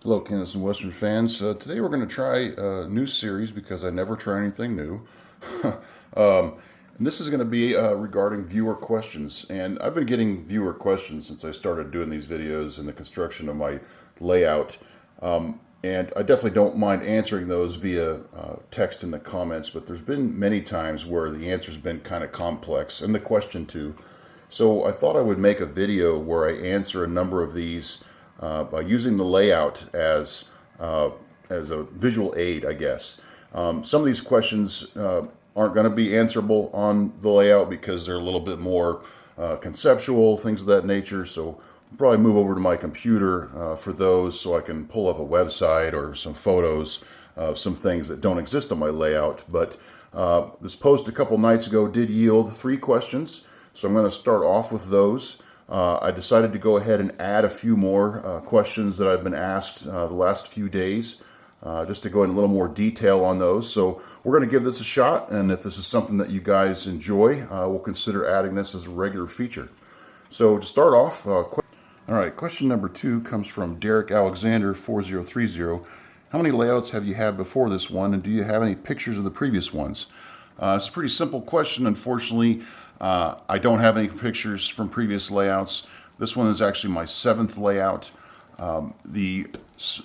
Hello, Kansas and Western fans. Today we're going to try a new series because I never try anything new. And this is going to be regarding viewer questions. And I've been getting viewer questions since I started doing these videos and the construction of my layout. And I definitely don't mind answering those via text in the comments, but there's been many times where the answer's been kind of complex, and the question too. So I thought I would make a video where I answer a number of these by using the layout as a visual aid, I guess. Some of these questions aren't going to be answerable on the layout because they're a little bit more conceptual, things of that nature. So I'll probably move over to my computer for those so I can pull up a website or some photos of some things that don't exist on my layout. But this post a couple nights ago did yield 3 questions. So I'm going to start off with those. I decided to go ahead and add a few more questions that I've been asked the last few days, just to go in a little more detail on those. So we're going to give this a shot, and if this is something that you guys enjoy, we'll consider adding this as a regular feature. So to start off, all right, question number 2 comes from Derek Alexander 4030. How many layouts have you had before this one, and do you have any pictures of the previous ones? It's a pretty simple question. Unfortunately, I don't have any pictures from previous layouts. This one is actually my 7th layout. The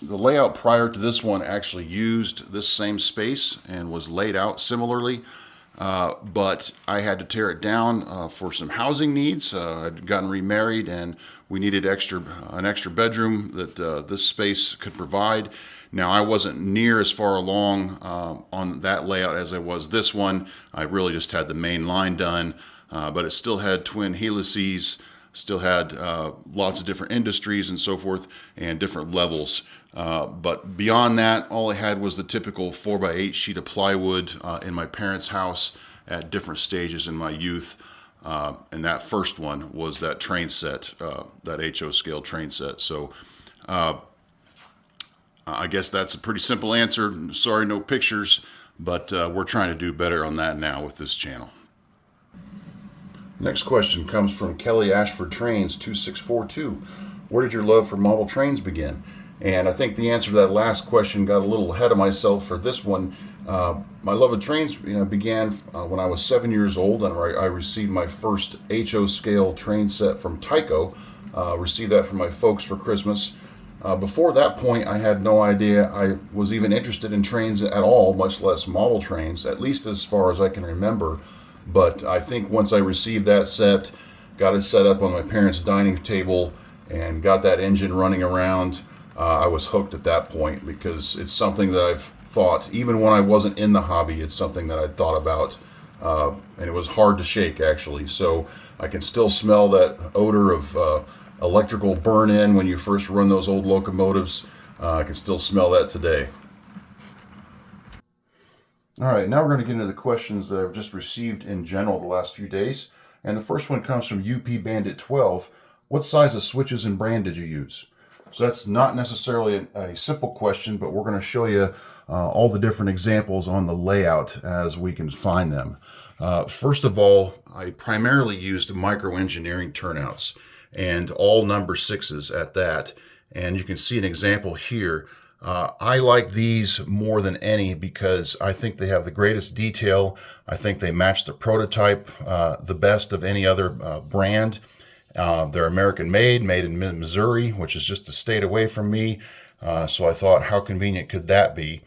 layout prior to this one actually used this same space and was laid out similarly, but I had to tear it down for some housing needs. I'd gotten remarried and we needed an extra bedroom that this space could provide. Now, I wasn't near as far along on that layout as I was this one. I really just had the main line done, but it still had twin helices, still had lots of different industries and so forth, and different levels. But beyond that, all I had was the typical 4x8 sheet of plywood in my parents' house at different stages in my youth. And that first one was that train set, that HO scale train set. So I guess that's a pretty simple answer. Sorry, no pictures, but we're trying to do better on that now with this channel. Next question comes from Kelly Ashford Trains 2642. Where did your love for model trains begin? And I think the answer to that last question got a little ahead of myself for this one. My love of trains began when I was 7 years old, and I received my first HO scale train set from Tyco. Received that from my folks for Christmas. Before that point, I had no idea I was even interested in trains at all, much less model trains, at least as far as I can remember. But I think once I received that set, got it set up on my parents' dining table, and got that engine running around, I was hooked at that point, because it's something that I've thought, even when I wasn't in the hobby, it's something that I thought about, and it was hard to shake, actually. So I can still smell that odor of electrical burn-in when you first run those old locomotives. I can still smell that today. All right, now we're going to get into the questions that I've just received in general the last few days. And the first one comes from UP Bandit 12. What size of switches and brand did you use? So that's not necessarily a simple question, but we're going to show you all the different examples on the layout as we can find them. First of all, I primarily used micro-engineering turnouts, and all number 6s at that. And you can see an example here. I like these more than any because I think they have the greatest detail. I think they match the prototype the best of any other brand. They're American made in Missouri, which is just a state away from me. So I thought, how convenient could that be?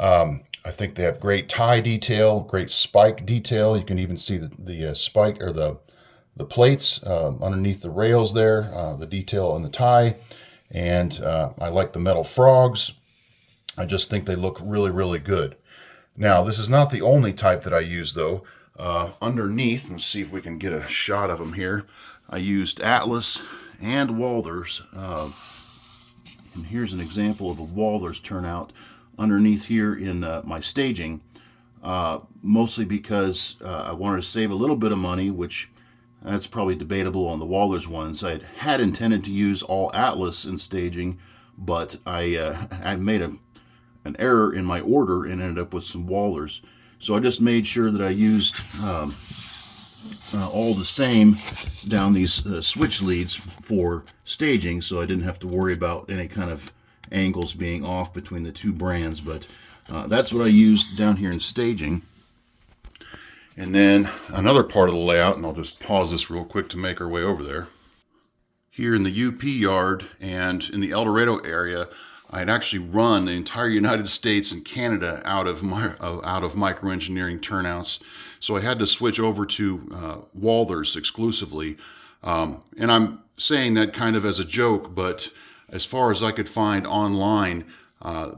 I think they have great tie detail, great spike detail. You can even see the spike or the plates underneath the rails there, the detail on the tie. And I like the metal frogs. I just think they look really, really good. Now, this is not the only type that I use, though. Underneath, let's see if we can get a shot of them here. I used Atlas and Walthers. And here's an example of a Walthers turnout underneath here in my staging. Mostly because I wanted to save a little bit of money, which that's probably debatable on the Walthers ones. I had intended to use all Atlas in staging, but I made an error in my order and ended up with some Walthers. So I just made sure that I used all the same down these switch leads for staging, so I didn't have to worry about any kind of angles being off between the two brands, but that's what I used down here in staging. And then another part of the layout, and I'll just pause this real quick to make our way over there. Here in the UP yard and in the El Dorado area, I had actually run the entire United States and Canada out of microengineering turnouts. So I had to switch over to Walthers exclusively. And I'm saying that kind of as a joke, but as far as I could find online,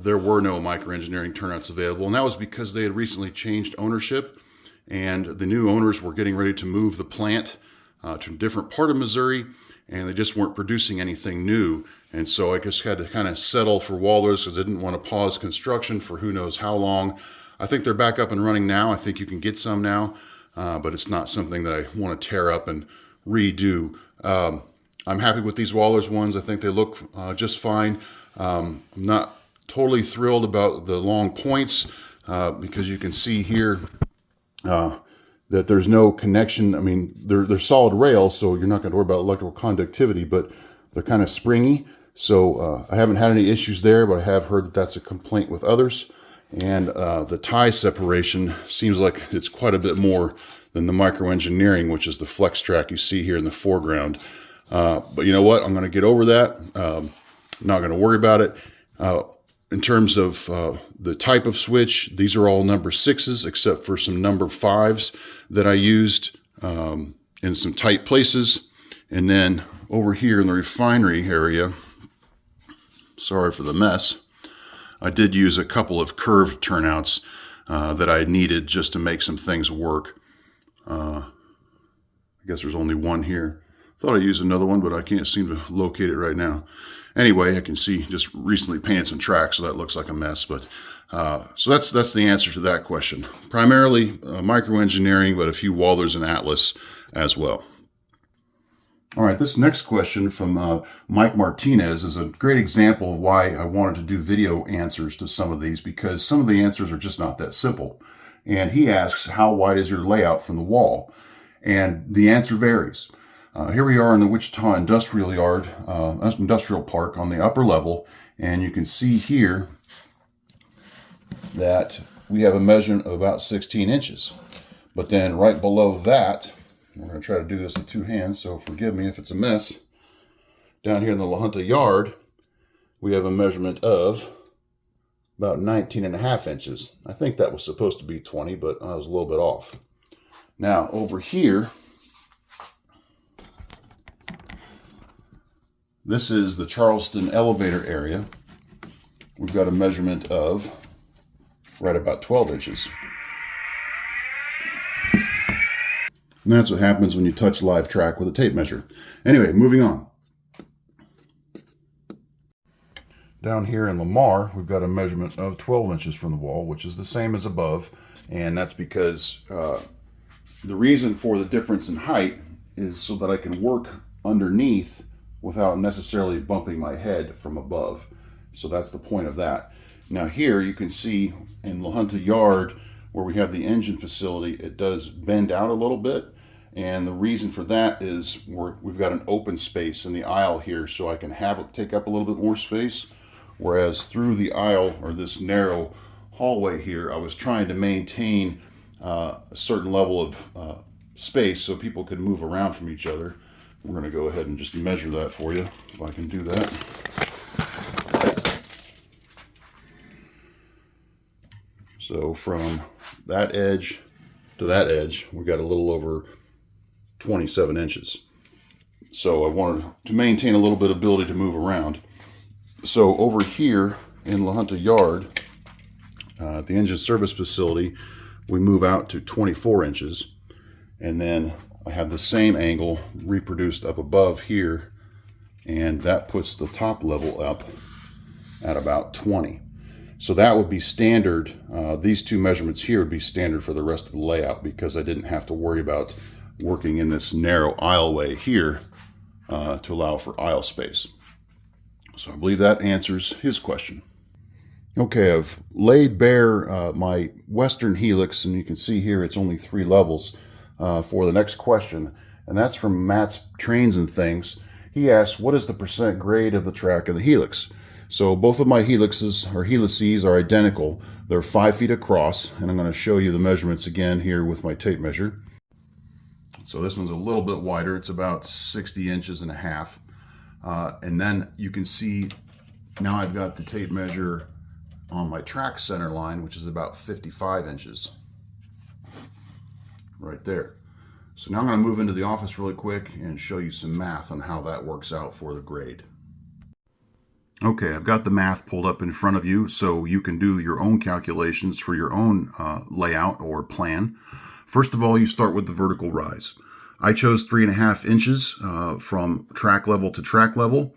there were no microengineering turnouts available. And that was because they had recently changed ownership, and the new owners were getting ready to move the plant to a different part of Missouri, and they just weren't producing anything new. And so I just had to kind of settle for Walthers because I didn't want to pause construction for who knows how long. I think they're back up and running now. I think you can get some now, but it's not something that I want to tear up and redo. I'm happy with these Walthers ones. I think they look just fine. I'm not totally thrilled about the long points because you can see here that there's no connection. I mean, they're solid rails, so you're not going to worry about electrical conductivity, but they're kind of springy. So I haven't had any issues there, but I have heard that that's a complaint with others. And the tie separation seems like it's quite a bit more than the microengineering, which is the flex track you see here in the foreground. But you know what? I'm going to get over that. I'm not going to worry about it. In terms of the type of switch, these are all number 6s, except for some number 5s that I used in some tight places. And then over here in the refinery area, sorry for the mess, I did use a couple of curved turnouts that I needed just to make some things work. I guess there's only one here. Thought I used another one, but I can't seem to locate it right now. Anyway, I can see just recently painted some tracks, so that looks like a mess. But so that's the answer to that question. Primarily microengineering, but a few Walthers and Atlas as well. All right, this next question from Mike Martinez is a great example of why I wanted to do video answers to some of these, because some of the answers are just not that simple. And he asks, how wide is your layout from the wall? And the answer varies. Here we are in the Wichita Industrial Yard, Industrial Park on the upper level, and you can see here that we have a measurement of about 16 inches. But then right below that, we're going to try to do this with two hands, so forgive me if it's a mess. Down here in the La Junta Yard, we have a measurement of about 19.5 inches. I think that was supposed to be 20, but I was a little bit off. Now, over here, this is the Charleston elevator area. We've got a measurement of right about 12 inches. And that's what happens when you touch live track with a tape measure. Anyway, moving on. Down here in Lamar, we've got a measurement of 12 inches from the wall, which is the same as above. And that's because the reason for the difference in height is so that I can work underneath without necessarily bumping my head from above. So that's the point of that. Now here you can see in La Junta Yard, where we have the engine facility, it does bend out a little bit. And the reason for that is we've got an open space in the aisle here, so I can have it take up a little bit more space. Whereas through the aisle, or this narrow hallway here, I was trying to maintain a certain level of space so people could move around from each other. We're going to go ahead and just measure that for you, if I can do that. So from that edge to that edge, we got a little over 27 inches. So I wanted to maintain a little bit of ability to move around. So over here in La Junta Yard, at the engine service facility, we move out to 24 inches. And then I have the same angle reproduced up above here, and that puts the top level up at about 20. So that would be standard. These two measurements here would be standard for the rest of the layout, because I didn't have to worry about working in this narrow aisleway here to allow for aisle space. So I believe that answers his question. Okay, I've laid bare my western helix, and you can see here it's only 3 levels for the next question, and that's from Matt's Trains and Things. He asks, what is the percent grade of the track of the helix? So both of my helices are identical. They're 5 feet across, and I'm going to show you the measurements again here with my tape measure. So this one's a little bit wider. It's about 60 inches and a half. And then you can see now I've got the tape measure on my track center line, which is about 55 inches right there. So now I'm going to move into the office really quick and show you some math on how that works out for the grade. Okay, I've got the math pulled up in front of you so you can do your own calculations for your own layout or plan. First of all, you start with the vertical rise. I chose 3.5 inches from track level to track level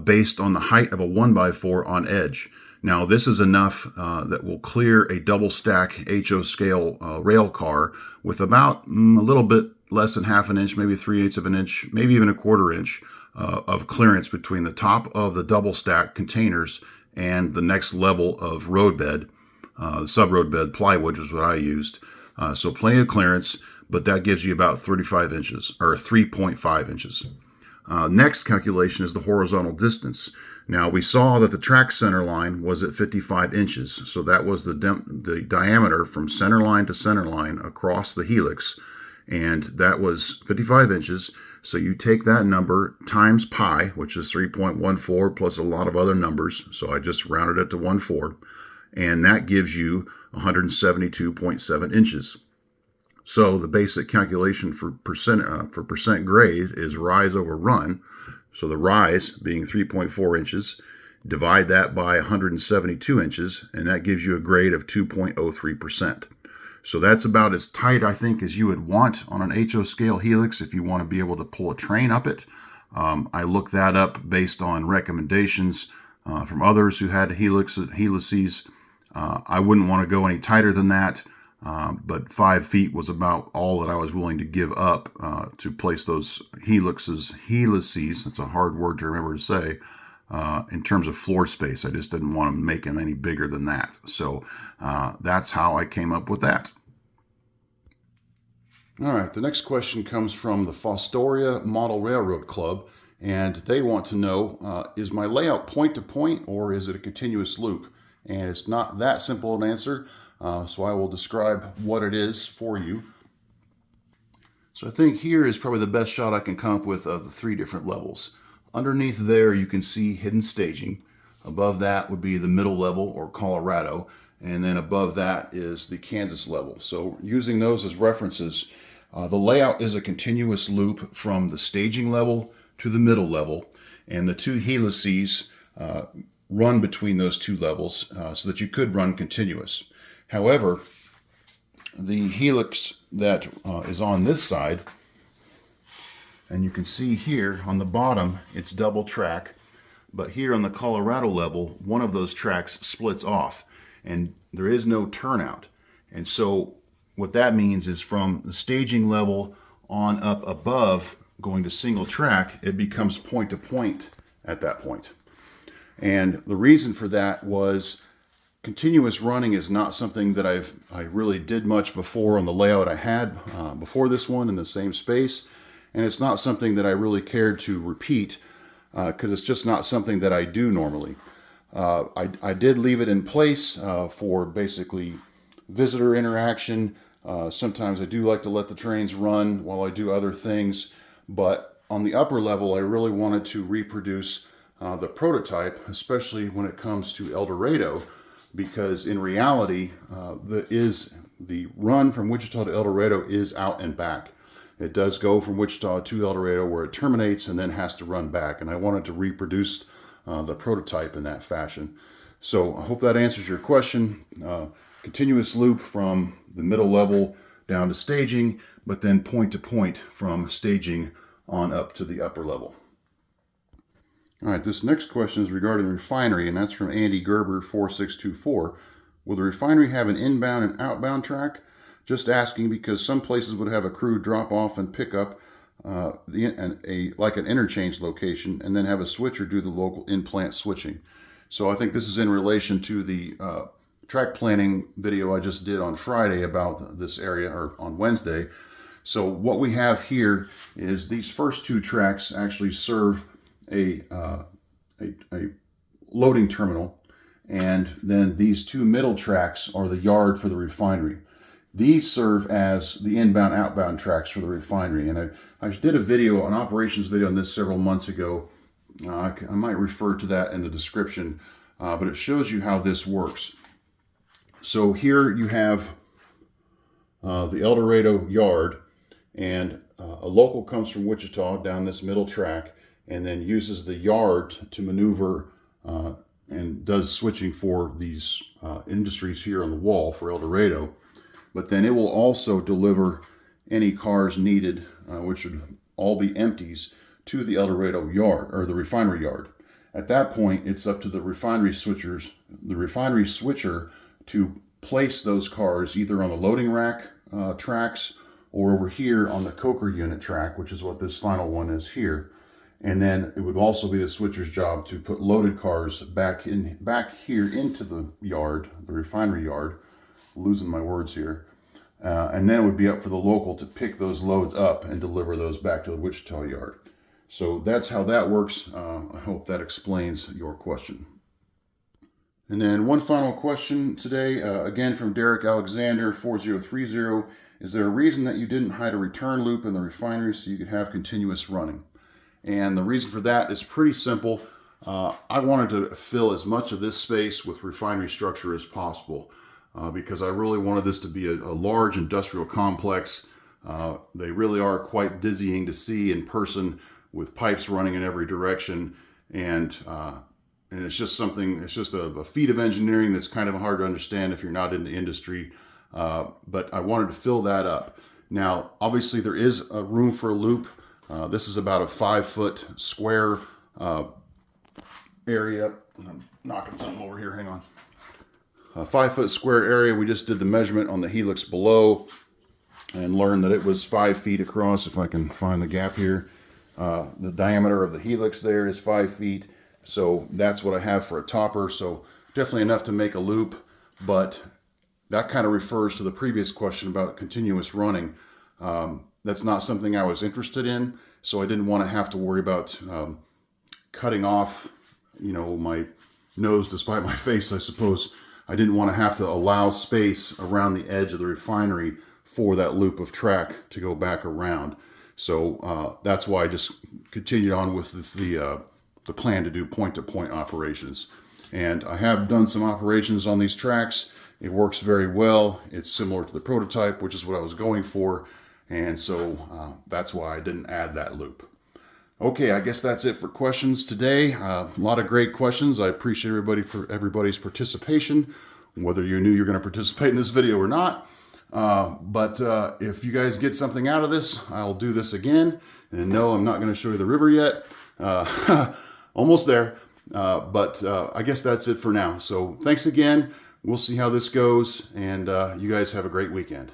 based on the height of a 1x4 on edge. Now this is enough that will clear a double stack HO scale rail car with about a little bit less than 1/2 inch, maybe 3/8 of an inch, maybe even 1/4 inch of clearance between the top of the double stack containers and the next level of roadbed, the sub-road bed plywood is what I used. So plenty of clearance, but that gives you about 35 inches or 3.5 inches. Next calculation is the horizontal distance. Now we saw that the track center line was at 55 inches. So that was the diameter from center line to center line across the helix. And that was 55 inches. So you take that number times pi, which is 3.14 plus a lot of other numbers. So I just rounded it to 1/4. And that gives you 172.7 inches. So the basic calculation for percent grade is rise over run. So the rise being 3.4 inches, divide that by 172 inches, and that gives you a grade of 2.03%. So that's about as tight, I think, as you would want on an HO scale helix if you want to be able to pull a train up it. I looked that up based on recommendations from others who had helices. I wouldn't want to go any tighter than that. But 5 feet was about all that I was willing to give up to place those helices, that's a hard word to remember to say, in terms of floor space. I just didn't want to make them any bigger than that. So that's how I came up with that. All right, the next question comes from the Fostoria Model Railroad Club, and they want to know, is my layout point to point or is it a continuous loop? And it's not that simple an answer. So I will describe what it is for you. So I think here is probably the best shot I can come up with of the 3 different levels. Underneath there you can see hidden staging. Above that would be the middle level or Colorado. And then above that is the Kansas level. So using those as references, the layout is a continuous loop from the staging level to the middle level. And the 2 helices run between those 2 levels so that you could run continuous. However, the helix that is on this side, and you can see here on the bottom, it's double track, but here on the Colorado level, one of those tracks splits off, and there is no turnout. And so what that means is from the staging level on up above, going to single track, it becomes point to point at that point. And the reason for that was continuous running is not something that I really did much before on the layout I had before this one in the same space. And it's not something that I really cared to repeat because it's just not something that I do normally. I did leave it in place for basically visitor interaction. Sometimes I do like to let the trains run while I do other things. But on the upper level, I really wanted to reproduce the prototype, especially when it comes to El Dorado, because in reality, the run from Wichita to El Dorado is out and back. It does go from Wichita to El Dorado where it terminates and then has to run back. And I wanted to reproduce the prototype in that fashion. So I hope that answers your question. Continuous loop from the middle level down to staging, but then point to point from staging on up to the upper level. All right, this next question is regarding the refinery, and that's from Andy Gerber 4624. Will the refinery have an inbound and outbound track? Just asking because some places would have a crew drop off and pick up like an interchange location, and then have a switcher do the local in-plant switching. So I think this is in relation to the track planning video I just did on Friday about this area, or on Wednesday. So what we have here is these first 2 tracks actually serve a loading terminal, and then these two middle tracks are the yard for the refinery. These serve as the inbound outbound tracks for the refinery, and I did a video, an operations video on this several months ago. I might refer to that in the description, but it shows you how this works. So here you have the El Dorado yard, and a local comes from Wichita down this middle track and then uses the yard to maneuver and does switching for these industries here on the wall for El Dorado. But then it will also deliver any cars needed, which would all be empties, to the El Dorado yard, or the refinery yard. At that point, it's up to the refinery switcher to place those cars either on the loading rack tracks or over here on the coker unit track, which is what this final one is here. And then it would also be the switcher's job to put loaded cars back here into the yard, the refinery yard. Losing my words here. And then it would be up for the local to pick those loads up and deliver those back to the Wichita yard. So that's how that works. I hope that explains your question. And then one final question today, again from Derek Alexander 4030. Is there a reason that you didn't hide a return loop in the refinery so you could have continuous running? And the reason for that is pretty simple. I wanted to fill as much of this space with refinery structure as possible. Because I really wanted this to be a large industrial complex. They really are quite dizzying to see in person with pipes running in every direction. And it's just something, it's just a feat of engineering that's kind of hard to understand if you're not in the industry. But I wanted to fill that up. Now, obviously there is a room for a loop. This is about a 5-foot square area. I'm knocking something over here, hang on. A 5-foot square area. We just did the measurement on the helix below and learned that it was 5 feet across, if I can find the gap here. The diameter of the helix there is 5 feet. So that's what I have for a topper. So definitely enough to make a loop, but that kind of refers to the previous question about continuous running. That's not something I was interested in. So I didn't want to have to worry about cutting off, my nose despite my face, I suppose. I didn't want to have to allow space around the edge of the refinery for that loop of track to go back around. So that's why I just continued on with the plan to do point-to-point operations. And I have done some operations on these tracks. It works very well. It's similar to the prototype, which is what I was going for. And so that's why I didn't add that loop. Okay, I guess that's it for questions today. A lot of great questions. I appreciate everybody's participation, whether you knew you're going to participate in this video or not. But if you guys get something out of this, I'll do this again. And no, I'm not going to show you the river yet. Almost there. But I guess that's it for now. So thanks again. We'll see how this goes. And you guys have a great weekend.